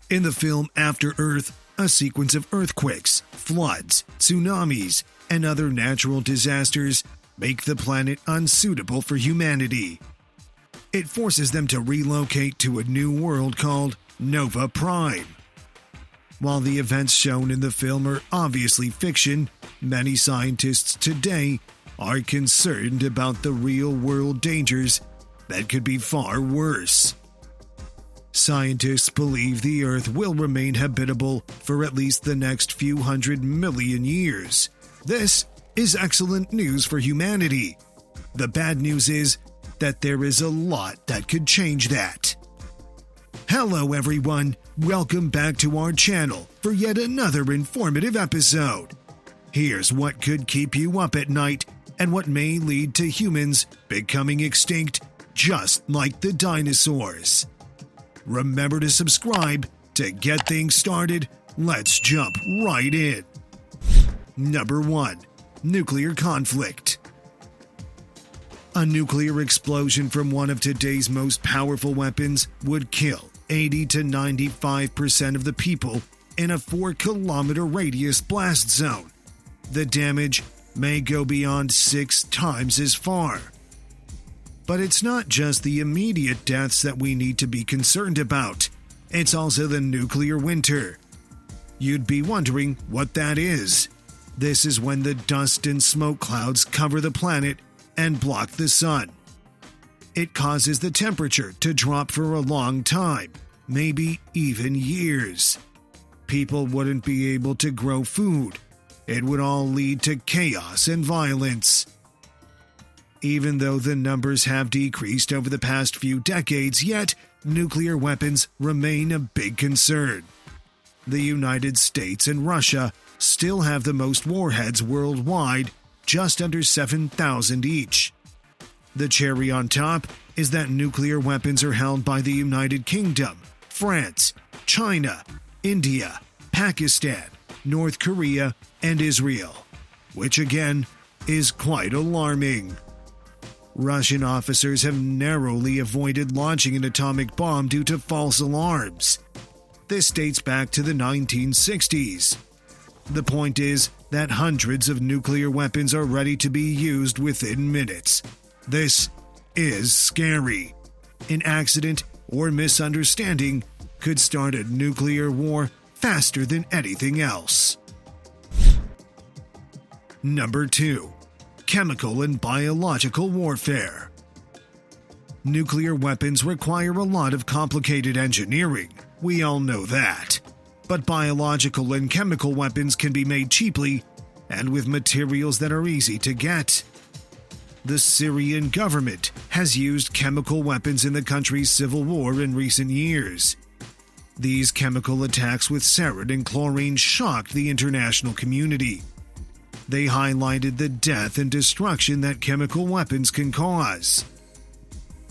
In the film After Earth, a sequence of earthquakes, floods, tsunamis, and other natural disasters make the planet unsuitable for humanity. It forces them to relocate to a new world called Nova Prime. While the events shown in the film are obviously fiction, many scientists today are concerned about the real-world dangers that could be far worse. Scientists believe the Earth will remain habitable for at least the next few 100 million years. This is excellent news for humanity. The bad news is that there is a lot that could change that. Hello everyone, welcome back to our channel for yet another informative episode. Here's what could keep you up at night and what may lead to humans becoming extinct just like the dinosaurs. Remember to subscribe to get things started. Let's jump right in. Number 1. Nuclear conflict. A nuclear explosion from one of today's most powerful weapons would kill 80 to 95% of the people in a 4-kilometer radius blast zone. The damage may go beyond 6 times as far. But it's not just the immediate deaths that we need to be concerned about. It's also the nuclear winter. You'd be wondering what that is. This is when the dust and smoke clouds cover the planet and block the sun. It causes the temperature to drop for a long time, maybe even years. People wouldn't be able to grow food. It would all lead to chaos and violence. Even though the numbers have decreased over the past few decades, yet nuclear weapons remain a big concern. The United States and Russia still have the most warheads worldwide, just under 7,000 each. The cherry on top is that nuclear weapons are held by the United Kingdom, France, China, India, Pakistan, North Korea, and Israel, which again is quite alarming. Russian officers have narrowly avoided launching an atomic bomb due to false alarms. This dates back to the 1960s. The point is that hundreds of nuclear weapons are ready to be used within minutes. This is scary. An accident or misunderstanding could start a nuclear war faster than anything else. Number 2. Chemical and biological warfare. Nuclear weapons require a lot of complicated engineering. We all know that. But biological and chemical weapons can be made cheaply and with materials that are easy to get. The Syrian government has used chemical weapons in the country's civil war in recent years. These chemical attacks with sarin and chlorine shocked the international community. They highlighted the death and destruction that chemical weapons can cause.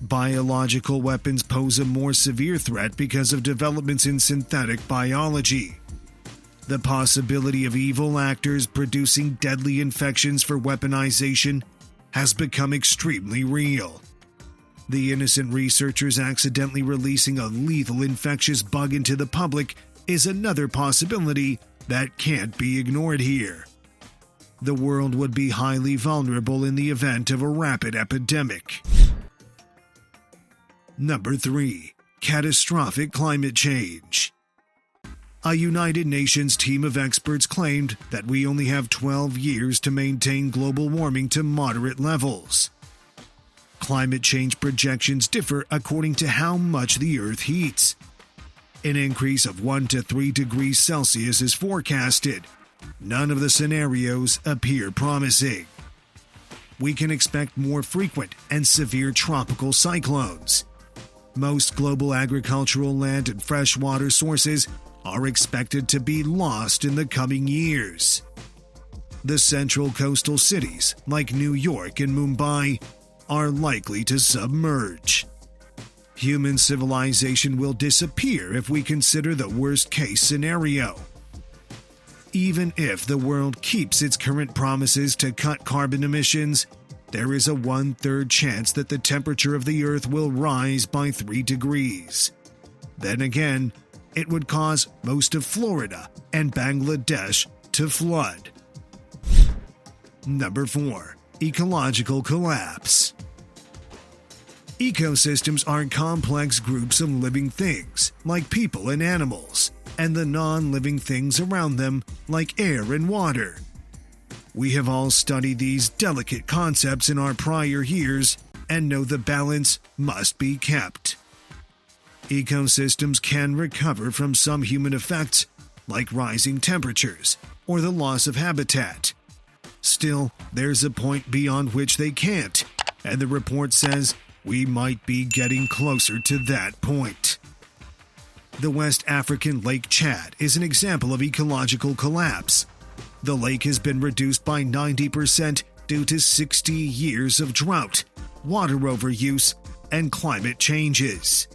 Biological weapons pose a more severe threat because of developments in synthetic biology. The possibility of evil actors producing deadly infections for weaponization has become extremely real. The innocent researchers accidentally releasing a lethal infectious bug into the public is another possibility that can't be ignored here. The world would be highly vulnerable in the event of a rapid epidemic. Number 3. Catastrophic climate change. A United Nations team of experts claimed that we only have 12 years to maintain global warming to moderate levels. Climate change projections differ according to how much the Earth heats. An increase of 1 to 3 degrees Celsius is forecasted. None of the scenarios appear promising. We can expect more frequent and severe tropical cyclones. Most global agricultural land and freshwater sources are expected to be lost in the coming years. The central coastal cities, like New York and Mumbai, are likely to submerge. Human civilization will disappear if we consider the worst-case scenario. Even if the world keeps its current promises to cut carbon emissions, there is a 1/3 chance that the temperature of the Earth will rise by 3 degrees. Then again, it would cause most of Florida and Bangladesh to flood. Number 4. Ecological collapse. Ecosystems are complex groups of living things, like people and animals, and the non-living things around them, like air and water. We have all studied these delicate concepts in our prior years and know the balance must be kept. Ecosystems can recover from some human effects, like rising temperatures or the loss of habitat. Still, there's a point beyond which they can't, and the report says we might be getting closer to that point. The West African Lake Chad is an example of ecological collapse. The lake has been reduced by 90% due to 60 years of drought, water overuse, and climate changes.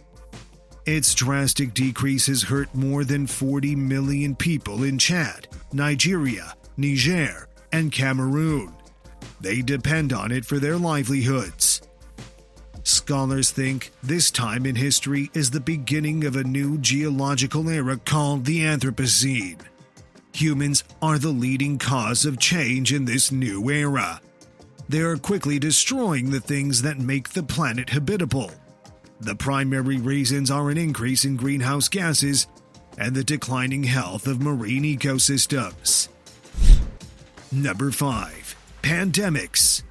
Its drastic decrease has hurt more than 40 million people in Chad, Nigeria, Niger, and Cameroon. They depend on it for their livelihoods. Scholars think this time in history is the beginning of a new geological era called the Anthropocene. Humans are the leading cause of change in this new era. They are quickly destroying the things that make the planet habitable. The primary reasons are an increase in greenhouse gases and the declining health of marine ecosystems. Number 5. Pandemics.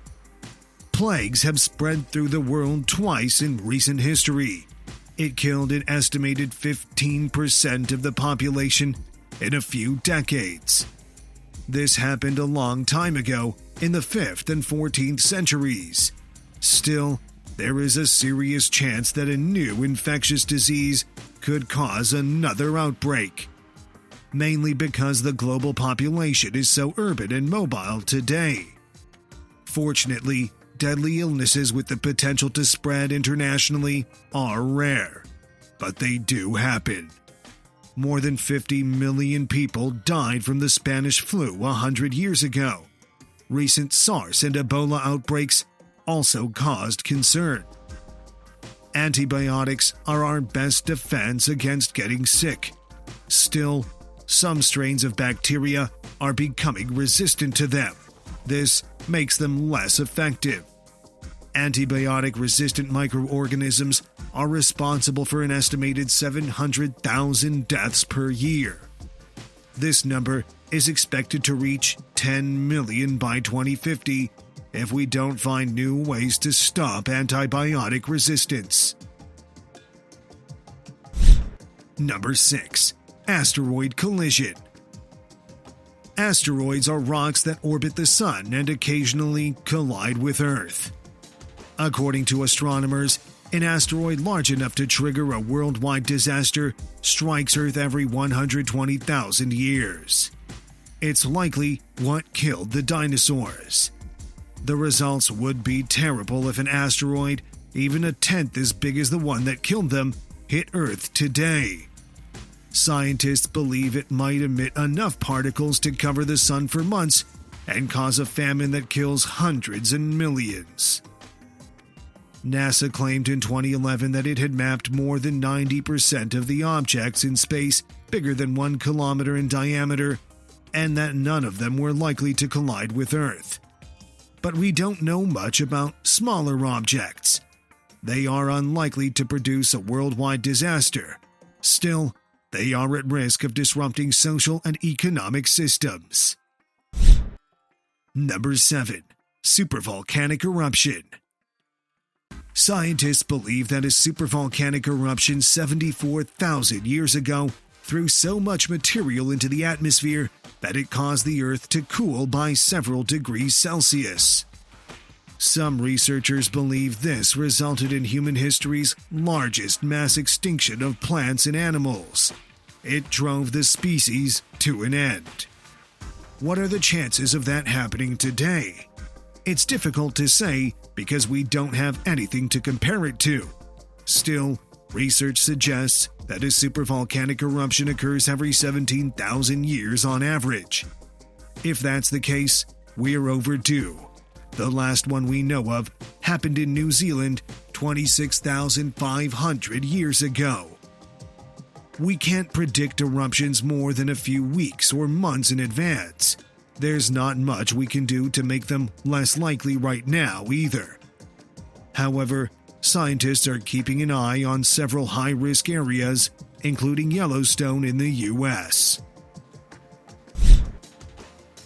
Plagues have spread through the world twice in recent history. It killed an estimated 15% of the population in a few decades. This happened a long time ago in the 5th and 14th centuries. Still, there is a serious chance that a new infectious disease could cause another outbreak, mainly because the global population is so urban and mobile today. Fortunately, deadly illnesses with the potential to spread internationally are rare, but they do happen. More than 50 million people died from the Spanish flu 100 years ago. Recent SARS and Ebola outbreaks also caused concern. Antibiotics are our best defense against getting sick. Still, some strains of bacteria are becoming resistant to them. This makes them less effective. Antibiotic-resistant microorganisms are responsible for an estimated 700,000 deaths per year. This number is expected to reach 10 million by 2050 if we don't find new ways to stop antibiotic resistance. Number 6. Asteroid collision. Asteroids are rocks that orbit the Sun and occasionally collide with Earth. According to astronomers, an asteroid large enough to trigger a worldwide disaster strikes Earth every 120,000 years. It's likely what killed the dinosaurs. The results would be terrible if an asteroid, even a tenth as big as the one that killed them, hit Earth today. Scientists believe it might emit enough particles to cover the Sun for months and cause a famine that kills hundreds and millions. NASA claimed in 2011 that it had mapped more than 90% of the objects in space bigger than 1 kilometer in diameter, and that none of them were likely to collide with Earth. But we don't know much about smaller objects. They are unlikely to produce a worldwide disaster. Still, they are at risk of disrupting social and economic systems. Number 7. Supervolcanic eruption. Scientists believe that a supervolcanic eruption 74,000 years ago threw so much material into the atmosphere that it caused the Earth to cool by several degrees Celsius. Some researchers believe this resulted in human history's largest mass extinction of plants and animals. It drove the species to an end. What are the chances of that happening today? It's difficult to say because we don't have anything to compare it to. Still, research suggests that a supervolcanic eruption occurs every 17,000 years on average. If that's the case, we're overdue. The last one we know of happened in New Zealand 26,500 years ago. We can't predict eruptions more than a few weeks or months in advance. There's not much we can do to make them less likely right now either. However, scientists are keeping an eye on several high-risk areas, including Yellowstone in the U.S.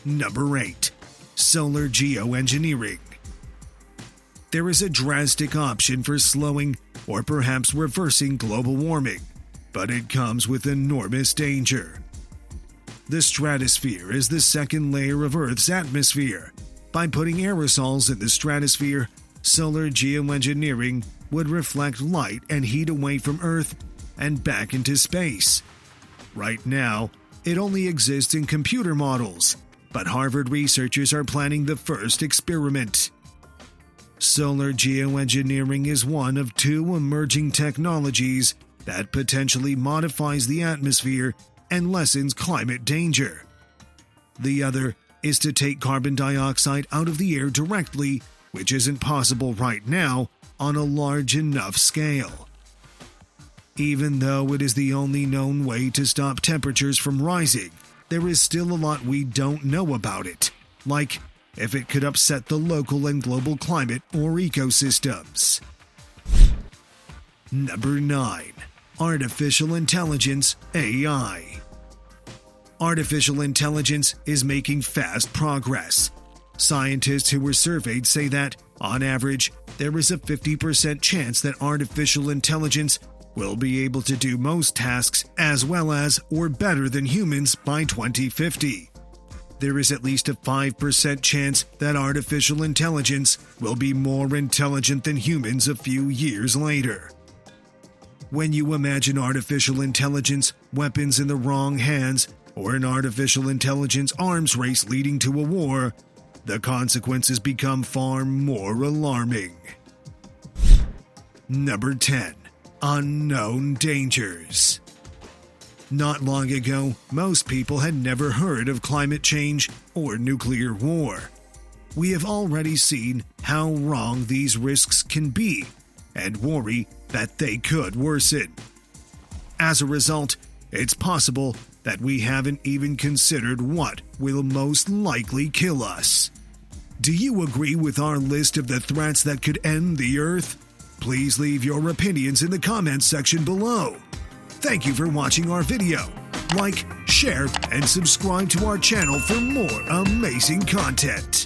Number 8. Solar geoengineering. There is a drastic option for slowing or perhaps reversing global warming, but it comes with enormous danger. The stratosphere is the second layer of Earth's atmosphere. By putting aerosols in the stratosphere, solar geoengineering would reflect light and heat away from Earth and back into space. Right now, it only exists in computer models, but Harvard researchers are planning the first experiment. Solar geoengineering is one of two emerging technologies that potentially modifies the atmosphere and lessens climate danger. The other is to take carbon dioxide out of the air directly, which isn't possible right now on a large enough scale. Even though it is the only known way to stop temperatures from rising, there is still a lot we don't know about it, like if it could upset the local and global climate or ecosystems. Number 9. Artificial Intelligence (AI). Artificial intelligence is making fast progress. Scientists who were surveyed say that, on average, there is a 50% chance that artificial intelligence will be able to do most tasks as well as or better than humans by 2050. There is at least a 5% chance that artificial intelligence will be more intelligent than humans a few years later. When you imagine artificial intelligence, weapons in the wrong hands, or an artificial intelligence arms race leading to a war, the consequences become far more alarming. Number 10. Unknown dangers. Not long ago, most people had never heard of climate change or nuclear war. We have already seen how wrong these risks can be and worry that they could worsen. As a result, it's possible that we haven't even considered what will most likely kill us. Do you agree with our list of the threats that could end the Earth? Please leave your opinions in the comments section below. Thank you for watching our video. Like, share, and subscribe to our channel for more amazing content.